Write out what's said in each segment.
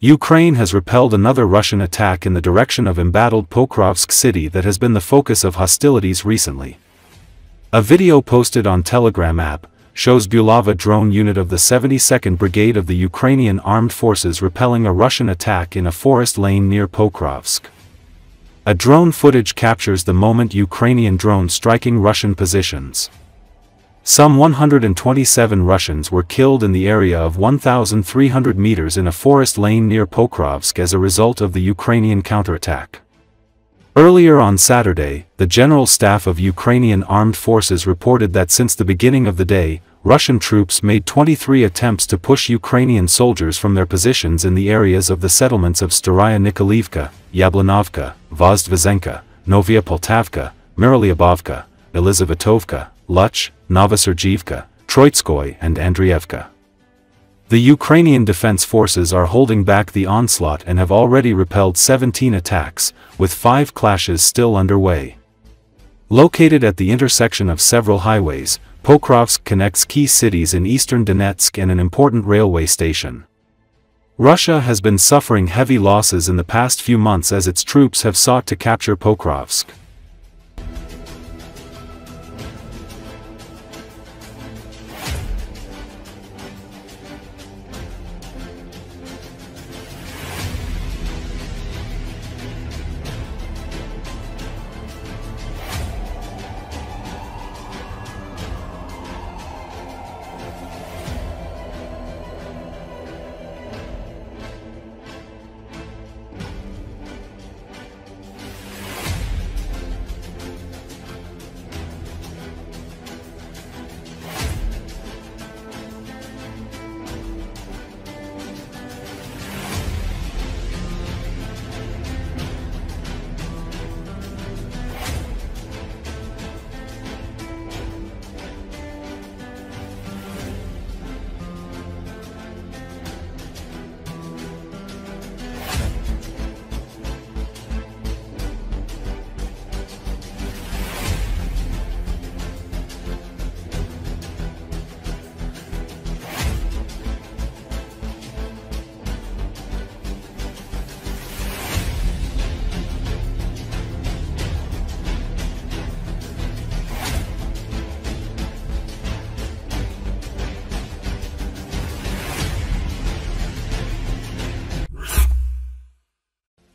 Ukraine has repelled another Russian attack in the direction of embattled Pokrovsk city that has been the focus of hostilities recently. A video posted on Telegram app shows Bulava drone unit of the 72nd Brigade of the Ukrainian Armed Forces repelling a Russian attack in a forest lane near Pokrovsk. A drone footage captures the moment Ukrainian drone striking Russian positions. Some 127 Russians were killed in the area of 1,300 meters in a forest lane near Pokrovsk as a result of the Ukrainian counterattack. Earlier on Saturday, the General Staff of Ukrainian Armed Forces reported that since the beginning of the day, Russian troops made 23 attempts to push Ukrainian soldiers from their positions in the areas of the settlements of Staraya Nikolaivka, Yablanovka, Vozdvizenka, Novaya Poltavka, Myrolyubovka, Elizavetovka, Luch, Novosergivka, Troitskoy and Andrievka. The Ukrainian Defense Forces are holding back the onslaught and have already repelled 17 attacks, with 5 clashes still underway. Located at the intersection of several highways, Pokrovsk connects key cities in eastern Donetsk and an important railway station. Russia has been suffering heavy losses in the past few months as its troops have sought to capture Pokrovsk.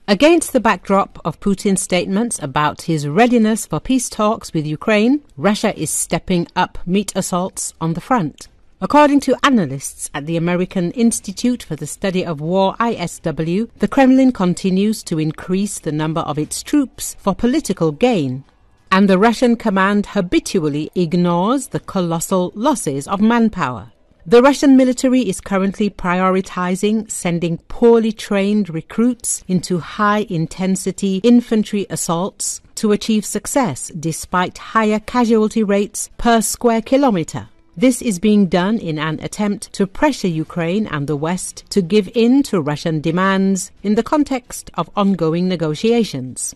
Against the backdrop of Putin's statements about his readiness for peace talks with Ukraine, Russia is stepping up meat assaults on the front. According to analysts at the American Institute for the Study of War ISW, the Kremlin continues to increase the number of its troops for political gain, and the Russian command habitually ignores the colossal losses of manpower. The Russian military is currently prioritizing sending poorly trained recruits into high-intensity infantry assaults to achieve success despite higher casualty rates per square kilometer. This is being done in an attempt to pressure Ukraine and the West to give in to Russian demands in the context of ongoing negotiations.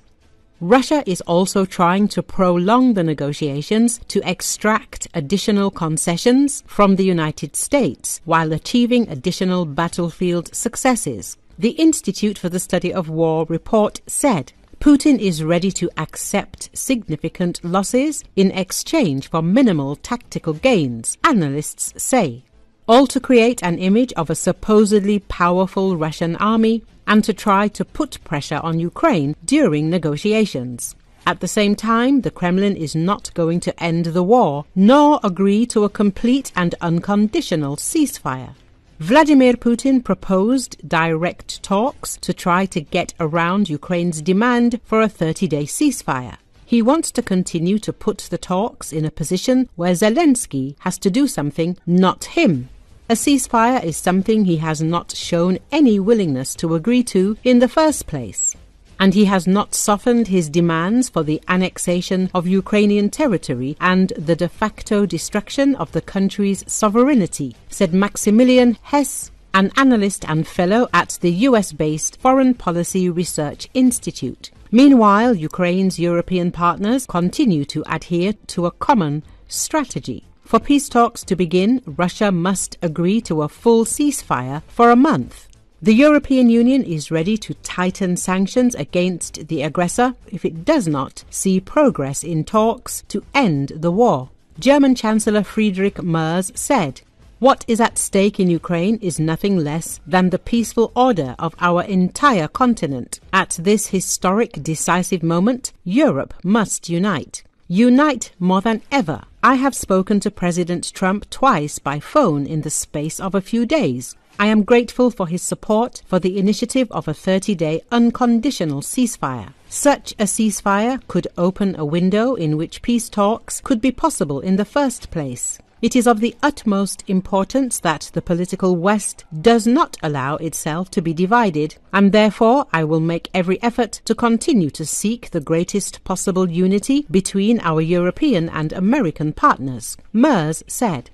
Russia is also trying to prolong the negotiations to extract additional concessions from the United States while achieving additional battlefield successes. The Institute for the Study of War report said Putin is ready to accept significant losses in exchange for minimal tactical gains, analysts say, all to create an image of a supposedly powerful Russian army and to try to put pressure on Ukraine during negotiations. At the same time, the Kremlin is not going to end the war, nor agree to a complete and unconditional ceasefire. Vladimir Putin proposed direct talks to try to get around Ukraine's demand for a 30-day ceasefire. He wants to continue to put the talks in a position where Zelensky has to do something, not him. A ceasefire is something he has not shown any willingness to agree to in the first place, and he has not softened his demands for the annexation of Ukrainian territory and the de facto destruction of the country's sovereignty, said Maximilian Hess, an analyst and fellow at the US-based Foreign Policy Research Institute. Meanwhile, Ukraine's European partners continue to adhere to a common strategy. For peace talks to begin, Russia must agree to a full ceasefire for a month. The European Union is ready to tighten sanctions against the aggressor if it does not see progress in talks to end the war. German Chancellor Friedrich Merz said, "What is at stake in Ukraine is nothing less than the peaceful order of our entire continent. At this historic, decisive moment, Europe must unite. Unite more than ever. I have spoken to President Trump twice by phone in the space of a few days. I am grateful for his support for the initiative of a 30-day unconditional ceasefire. Such a ceasefire could open a window in which peace talks could be possible in the first place. It is of the utmost importance that the political West does not allow itself to be divided, and therefore I will make every effort to continue to seek the greatest possible unity between our European and American partners," Merz said.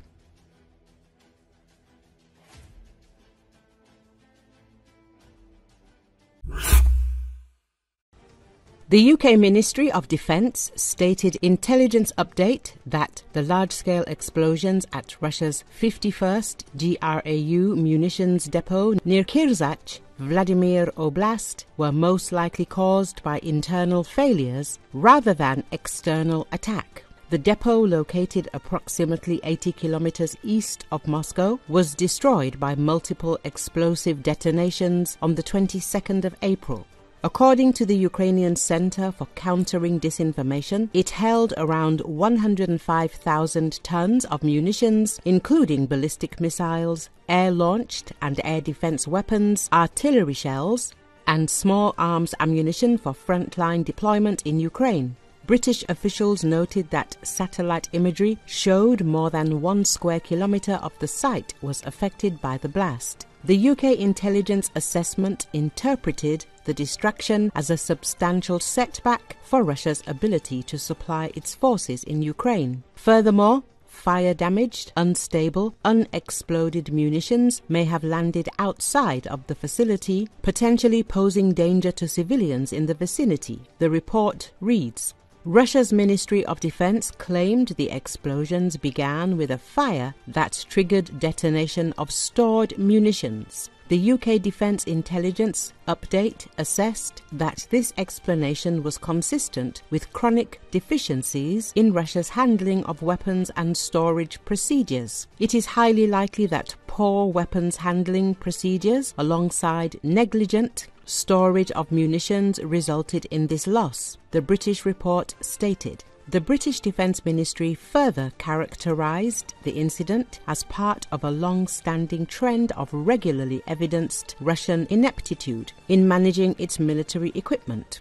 The UK Ministry of Defence stated intelligence update that the large-scale explosions at Russia's 51st GRAU munitions depot near Kyiv, Vladimir Oblast, were most likely caused by internal failures rather than external attack. The depot, located approximately 80 kilometers east of Moscow, was destroyed by multiple explosive detonations on the 22nd of April. According to the Ukrainian Center for Countering Disinformation, it held around 105,000 tons of munitions, including ballistic missiles, air-launched and air defense weapons, artillery shells, and small arms ammunition for frontline deployment in Ukraine. British officials noted that satellite imagery showed more than 1 square kilometre of the site was affected by the blast. The UK intelligence assessment interpreted the destruction as a substantial setback for Russia's ability to supply its forces in Ukraine. Furthermore, fire-damaged, unstable, unexploded munitions may have landed outside of the facility, potentially posing danger to civilians in the vicinity, the report reads. Russia's Ministry of Defense claimed the explosions began with a fire that triggered detonation of stored munitions. The UK Defence Intelligence Update assessed that this explanation was consistent with chronic deficiencies in Russia's handling of weapons and storage procedures. It is highly likely that poor weapons handling procedures alongside negligent storage of munitions resulted in this loss, the British report stated. The British Defence Ministry further characterised the incident as part of a long-standing trend of regularly evidenced Russian ineptitude in managing its military equipment.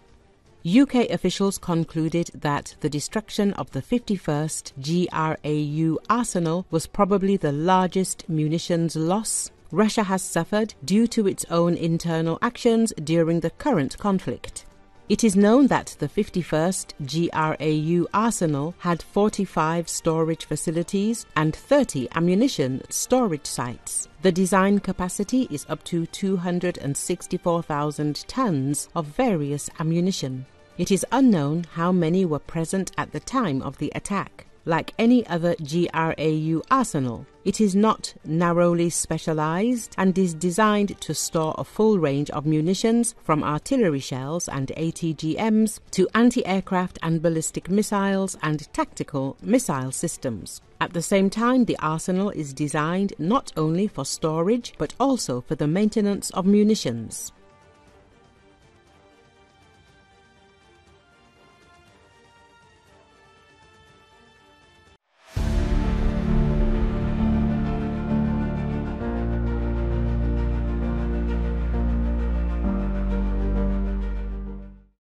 UK officials concluded that the destruction of the 51st GRAU arsenal was probably the largest munitions loss Russia has suffered due to its own internal actions during the current conflict. It is known that the 51st GRAU arsenal had 45 storage facilities and 30 ammunition storage sites. The design capacity is up to 264,000 tons of various ammunition. It is unknown how many were present at the time of the attack. Like any other GRAU arsenal, it is not narrowly specialized and is designed to store a full range of munitions from artillery shells and ATGMs to anti-aircraft and ballistic missiles and tactical missile systems. At the same time, the arsenal is designed not only for storage but also for the maintenance of munitions.